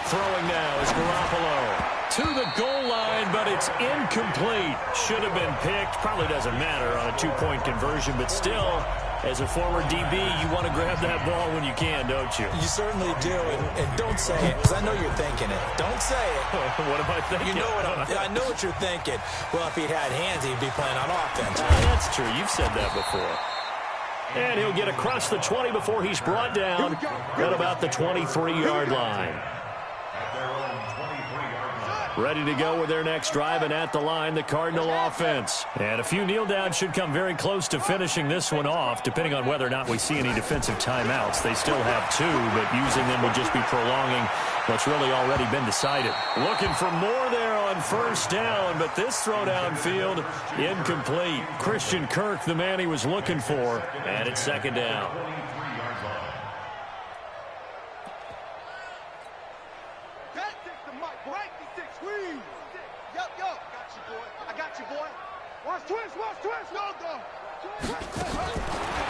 S1: Throwing now is Garoppolo. To the goal line, but it's incomplete. Should have been picked. Probably doesn't matter on a 2-point conversion, but still, as a former DB, you want to grab that ball when you can, don't you?
S2: You certainly do, and don't say it, because I know you're thinking it. Don't say it.
S1: What am I thinking?
S2: You know I know what you're thinking. Well, if he'd had hands, he'd be playing on offense.
S1: That's true. You've said that before. And he'll get across the 20 before he's brought down at about the 23-yard line. Ready to go with their next drive, and at the line, the Cardinal offense. And a few kneel downs should come very close to finishing this one off, depending on whether or not we see any defensive timeouts. They still have 2, but using them would just be prolonging what's really already been decided. Looking for more there on first down, but this throw downfield, incomplete. Christian Kirk, the man he was looking for, and it's second down.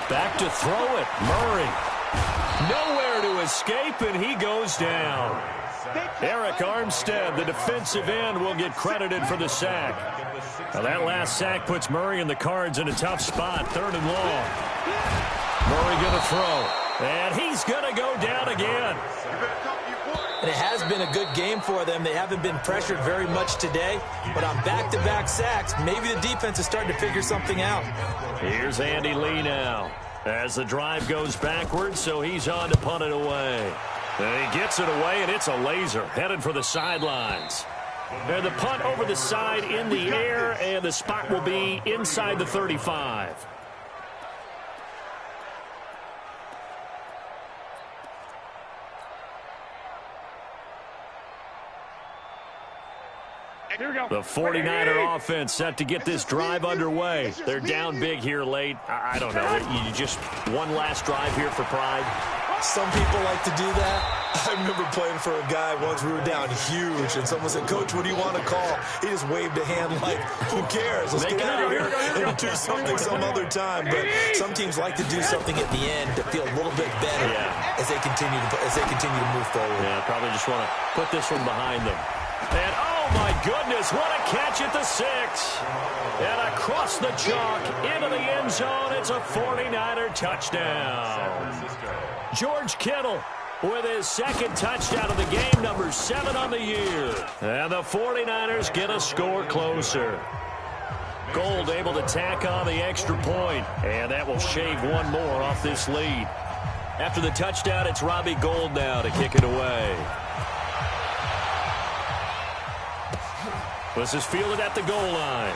S1: Back to throw it. Murray. Nowhere to escape, and he goes down. Eric Armstead, the defensive end, will get credited for the sack. Now that last sack puts Murray and the Cards in a tough spot, 3rd and long. Murray going to throw, and he's going to go down again.
S2: And it has been a good game for them. They haven't been pressured very much today, but on back-to-back sacks, maybe the defense is starting to figure something out.
S1: Here's Andy Lee now as the drive goes backwards, so he's on to punt it away. And he gets it away, and it's a laser headed for the sidelines. And the punt over the side in the air, and the spot will be inside the 35. The 49er offense set to get this drive underway. They're down big here late. I don't know. You just one last drive here for pride.
S2: Some people like to do that. I remember playing for a guy once. We were down huge, and someone said, "Coach, what do you want to call?" He just waved a hand like, "Who cares? Let's get out of here and do something some other time." But some teams like to do something at the end to feel a little bit better as they continue to move forward.
S1: Yeah, probably just want to put this one behind them. And oh my goodness, what a catch at the 6. And across the chalk into the end zone, it's a 49er touchdown. George Kittle with his 2nd touchdown of the game, number 7 on the year. And the 49ers get a score closer. Gold able to tack on the extra point, and that will shave one more off this lead. After the touchdown, it's Robbie Gould now to kick it away. This is fielded at the goal line.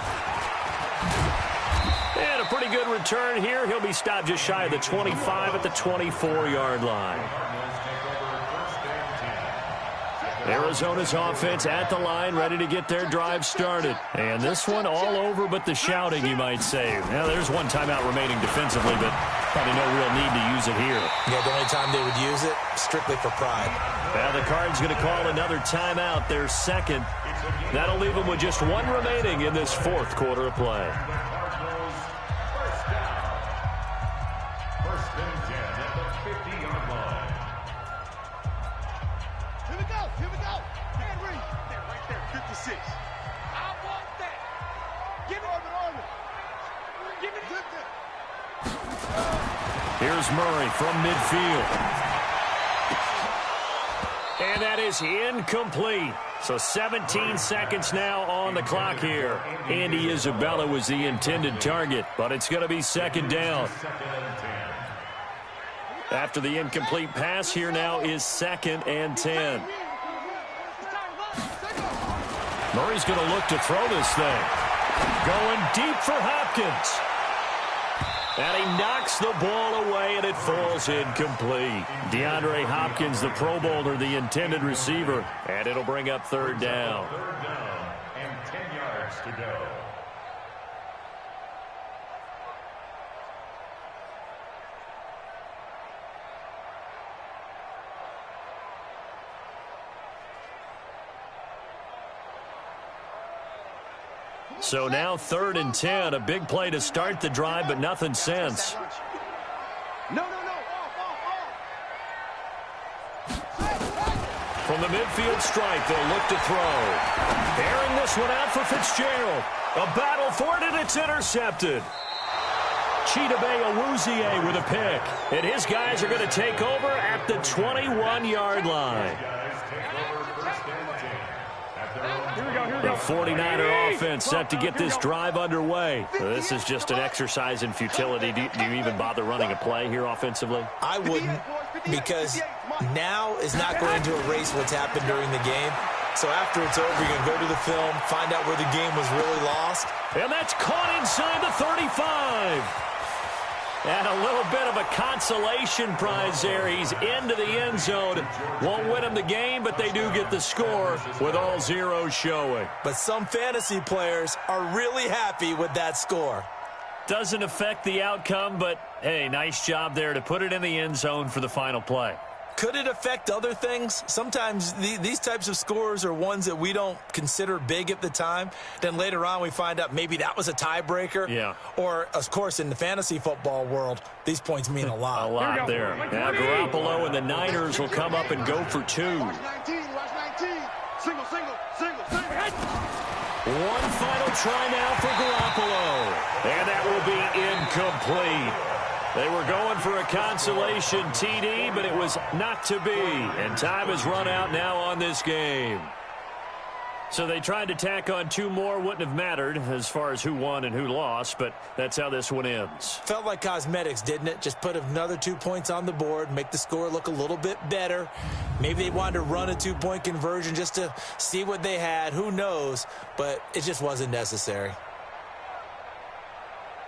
S1: And a pretty good return here. He'll be stopped just shy of the 25 at the 24-yard line. Arizona's offense at the line, ready to get their drive started. And this one all over but the shouting, you might say. Now, there's one timeout remaining defensively, but probably no real need to use it here.
S2: Yeah, the only time they would use it, strictly for pride.
S1: Now the Cards going to call another timeout, their 2nd. That'll leave them with just one remaining in this 4th quarter of play.
S4: First and 10 at the 50-yard line.
S5: Here we go. Henry. There, right there, 56. I want that. Give it. Armin. Give it.
S1: Here's Murray from midfield. And that is incomplete. So 17 seconds now on the clock here. Andy Isabella was the intended target, but it's going to be 2nd down. After the incomplete pass, here now is 2nd and 10. Murray's going to look to throw this thing. Going deep for Hopkins. And he knocks the ball away, and it falls incomplete. DeAndre Hopkins, the Pro Bowler, the intended receiver. And it'll bring up 3rd down.
S4: 3rd down and 10 yards to go.
S1: So now 3rd and 10, a big play to start the drive, but nothing since.
S5: No.
S1: From the midfield stripe, they'll look to throw. Airing this one out for Fitzgerald. A battle for it, and it's intercepted. Chidobe Awuzie with a pick. And his guys are going to take over at the 21-yard line. The 49er offense set to get this drive underway. This is just an exercise in futility. Do you even bother running a play here offensively?
S2: I wouldn't, because now is not going to erase what's happened during the game. So after it's over, you're going to go to the film, find out where the game was really lost.
S1: And that's caught inside the 35. And a little bit of a consolation prize there. He's into the end zone. Won't win him the game, but they do get the score with all zeros showing.
S2: But some fantasy players are really happy with that score.
S1: Doesn't affect the outcome, but, hey, nice job there to put it in the end zone for the final play.
S2: Could it affect other things? Sometimes these types of scores are ones that we don't consider big at the time. Then later on we find out maybe that was a tiebreaker.
S1: Yeah.
S2: Or, of course, in the fantasy football world, these points mean a lot.
S1: A lot there. Now Garoppolo and the Niners will come up and go for 2.
S5: Watch 19. Single.
S1: One final try now for Garoppolo. And that will be incomplete. They were going for a consolation TD, but it was not to be. And time has run out now on this game. So they tried to tack on 2 more. Wouldn't have mattered as far as who won and who lost, but that's how this one ends.
S2: Felt like cosmetics, didn't it? Just put another 2 points on the board, make the score look a little bit better. Maybe they wanted to run a 2-point conversion just to see what they had. Who knows? But it just wasn't necessary.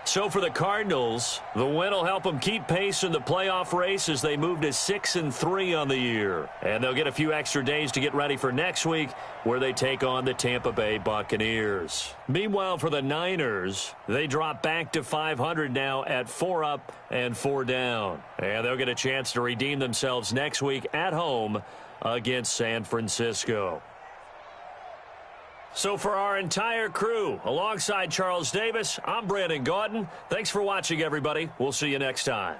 S1: So for the Cardinals, the win will help them keep pace in the playoff race as they move to 6-3 on the year. And they'll get a few extra days to get ready for next week, where they take on the Tampa Bay Buccaneers. Meanwhile, for the Niners, they drop back to 500 now at 4 up and 4 down. And they'll get a chance to redeem themselves next week at home against San Francisco. So for our entire crew, alongside Charles Davis, I'm Brandon Gaudin. Thanks for watching, everybody. We'll see you next time.